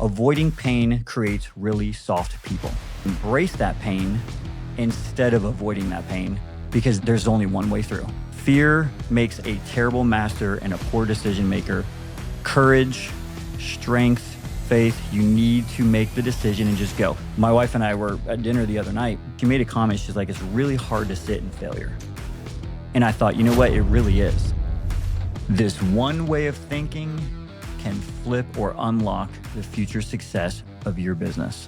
Avoiding pain creates really soft people. Embrace that pain instead of avoiding that pain because there's only one way through. Fear makes a terrible master and a poor decision maker. Courage, strength, faith, you need to make the decision and just go. My wife and I were at dinner the other night. She made a comment. She's like, it's really hard to sit in failure. And I thought, you know what? It really is. This one way of thinking can flip or unlock the future success of your business.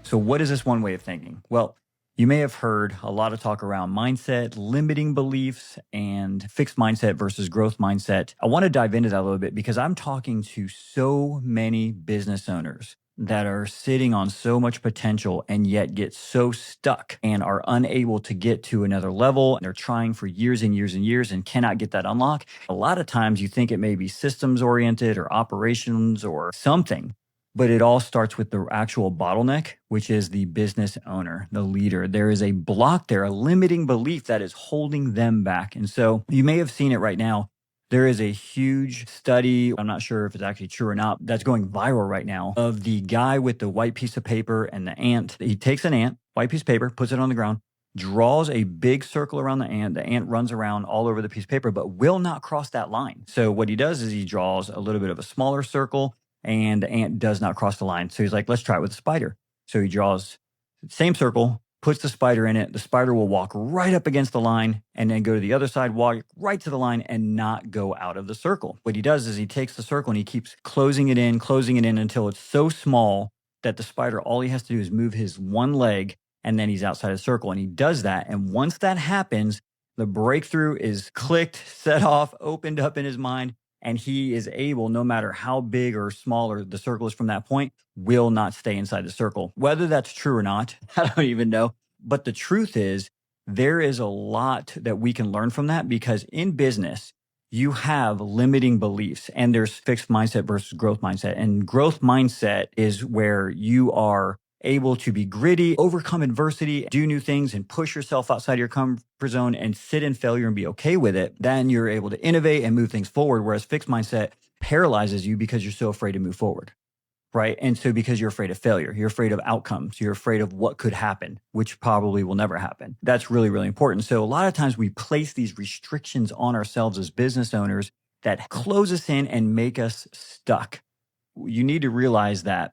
So what is this one way of thinking? Well, you may have heard a lot of talk around mindset, limiting beliefs, and fixed mindset versus growth mindset. I want to dive into that a little bit because I'm talking to so many business owners that are sitting on so much potential and yet get so stuck and are unable to get to another level. They're trying for years and years and years and cannot get that unlock. A lot of times you think it may be systems oriented or operations or something, but it all starts with the actual bottleneck, which is the business owner, the leader. There is a block there, a limiting belief that is holding them back. And so you may have seen it right now. There is a huge study, I'm not sure if it's actually true or not, that's going viral right now of the guy with the white piece of paper and the ant. He takes an ant, white piece of paper, puts it on the ground, draws a big circle around the ant. The ant runs around all over the piece of paper, but will not cross that line. So what he does is he draws a little bit of a smaller circle and the ant does not cross the line. So he's like, let's try it with the spider. So he draws the same circle, puts the spider in it. The spider will walk right up against the line and then go to the other side, walk right to the line and not go out of the circle. What he does is he takes the circle and he keeps closing it in until it's so small that the spider, all he has to do is move his one leg and then he's outside the circle. And he does that. And once that happens, the breakthrough is clicked, set off, opened up in his mind. And he is able, no matter how big or smaller the circle is from that point, will not stay inside the circle. Whether that's true or not, I don't even know. But the truth is, there is a lot that we can learn from that because in business, you have limiting beliefs and there's fixed mindset versus growth mindset. And growth mindset is where you are able to be gritty, overcome adversity, do new things and push yourself outside your comfort zone and sit in failure and be okay with it. Then you're able to innovate and move things forward. Whereas fixed mindset paralyzes you because you're so afraid to move forward, right? And so because you're afraid of failure, you're afraid of outcomes, you're afraid of what could happen, which probably will never happen. That's really, really important. So a lot of times we place these restrictions on ourselves as business owners that close us in and make us stuck. You need to realize that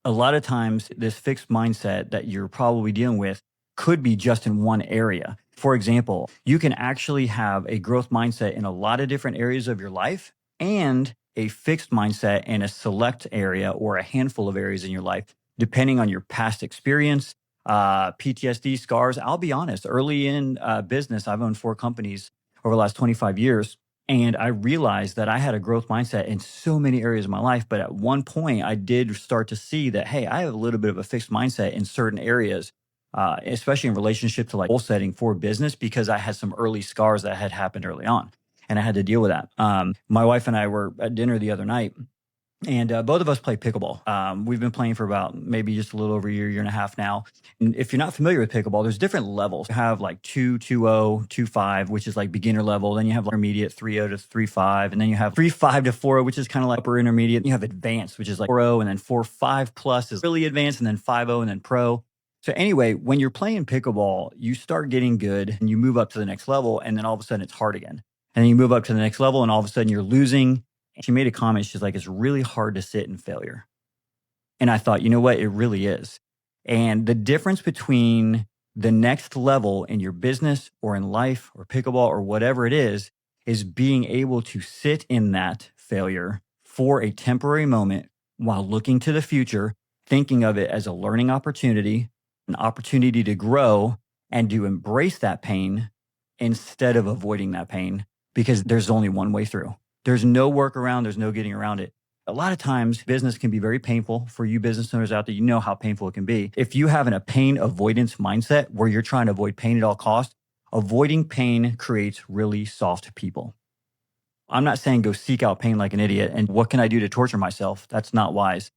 a lot of times this fixed mindset that you're probably dealing with could be just in one area. For example, you can actually have a growth mindset in a lot of different areas of your life and a fixed mindset in a select area or a handful of areas in your life, depending on your past experience, PTSD, scars. I'll be honest, early in business, I've owned 4 companies over the last 25 years. And I realized that I had a growth mindset in so many areas of my life. But at one point, I did start to see that, hey, I have a little bit of a fixed mindset in certain areas, especially in relationship to like goal setting for business, because I had some early scars that had happened early on. And I had to deal with that. My wife and I were at dinner the other night. And both of us play pickleball. We've been playing for about maybe just a little over a year and a half now. And if you're not familiar with pickleball, there's different levels. You have like 2, 2.0, 2.5, which is like beginner level. Then you have intermediate 3.0 to 3.5. And then you have 3.5 to 4.0, which is kind of like upper intermediate. You have advanced, which is like 4.0. And then 4.5 plus is really advanced. And then 5.0 and then pro. So anyway, when you're playing pickleball, you start getting good and you move up to the next level. And then all of a sudden it's hard again. And then you move up to the next level and all of a sudden you're losing. She made a comment. She's like, it's really hard to sit in failure. And I thought, you know what? It really is. And the difference between the next level in your business or in life or pickleball or whatever it is being able to sit in that failure for a temporary moment while looking to the future, thinking of it as a learning opportunity, an opportunity to grow and to embrace that pain instead of avoiding that pain because there's only one way through. There's no workaround. There's no getting around it. A lot of times business can be very painful for you business owners out there. You know how painful it can be. If you have a pain avoidance mindset where you're trying to avoid pain at all costs, avoiding pain creates really soft people. I'm not saying go seek out pain like an idiot and what can I do to torture myself? That's not wise.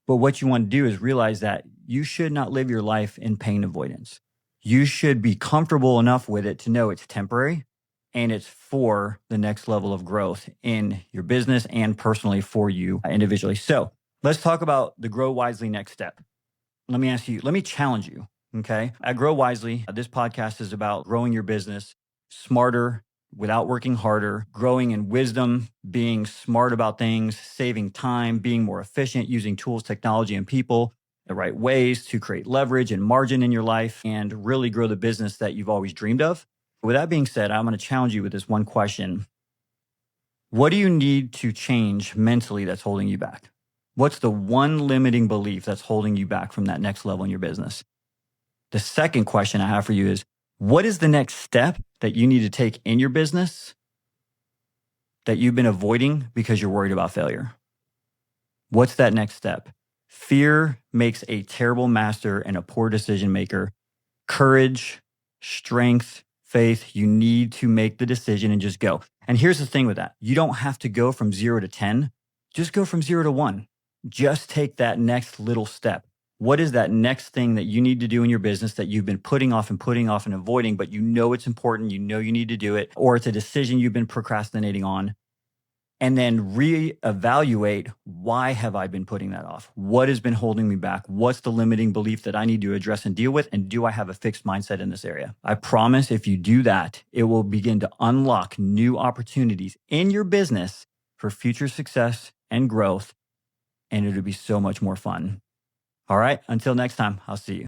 But what you want to do is realize that you should not live your life in pain avoidance. You should be comfortable enough with it to know it's temporary and it's for the next level of growth in your business and personally for you individually. So let's talk about the Grow Wisely next step. Let me challenge you. Okay. At Grow Wisely, this podcast is about growing your business smarter without working harder, growing in wisdom, being smart about things, saving time, being more efficient, using tools, technology, and people the right ways to create leverage and margin in your life and really grow the business that you've always dreamed of. With that being said, I'm going to challenge you with this one question. What do you need to change mentally that's holding you back? What's the one limiting belief that's holding you back from that next level in your business? The second question I have for you is, what is the next step that you need to take in your business that you've been avoiding because you're worried about failure? What's that next step? Fear makes a terrible master and a poor decision maker. Courage, strength, faith, you need to make the decision and just go. And here's the thing with that. You don't have to go from 0 to 10. Just go from 0 to 1. Just take that next little step. What is that next thing that you need to do in your business that you've been putting off and avoiding, but you know it's important, you know you need to do it, or it's a decision you've been procrastinating on? And then reevaluate, why have I been putting that off? What has been holding me back? What's the limiting belief that I need to address and deal with? And do I have a fixed mindset in this area? I promise if you do that, it will begin to unlock new opportunities in your business for future success and growth. And it'll be so much more fun. All right. Until next time, I'll see you.